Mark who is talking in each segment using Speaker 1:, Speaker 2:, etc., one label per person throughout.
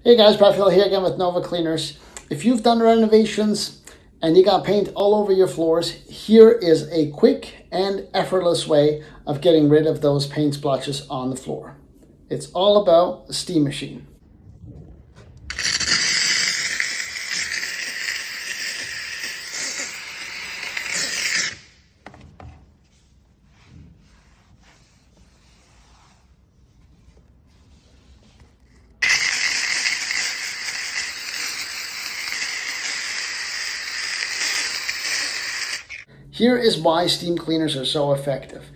Speaker 1: Hey guys, Brad Phil here again with Nova Cleaners. If you've done renovations and you got paint all over your floors, here is a quick and effortless way of getting rid of those paint splotches on the floor. It's all about the steam machine. Here is why steam cleaners are so effective.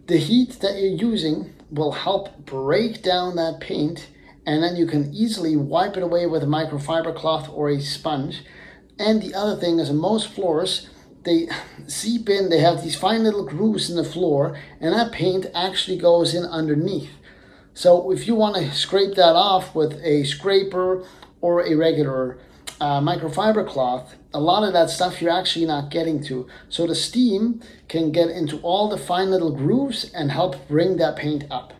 Speaker 1: The heat that you're using will help break down that paint, and then you can easily wipe it away with a microfiber cloth or a sponge. And the other thing is, in most floors, they seep in, they have these fine little grooves in the floor, and that paint actually goes in underneath. So if you want to scrape that off with a scraper or a regular microfiber cloth, a lot of that stuff you're actually not getting to. So the steam can get into all the fine little grooves and help bring that paint up.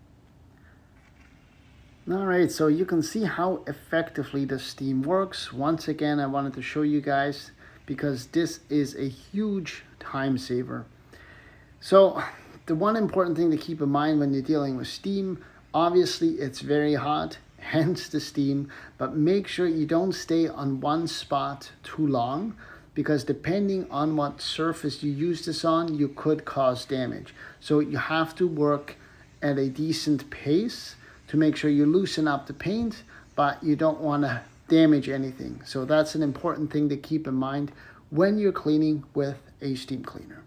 Speaker 1: All right, so you can see how effectively the steam works. Once again, I wanted to show you guys because this is a huge time saver. So the one important thing to keep in mind when you're dealing with steam, obviously it's very hot, hence the steam, but make sure you don't stay on one spot too long, because depending on what surface you use this on, you could cause damage. So you have to work at a decent pace to make sure you loosen up the paint, but you don't want to damage anything. So that's an important thing to keep in mind when you're cleaning with a steam cleaner.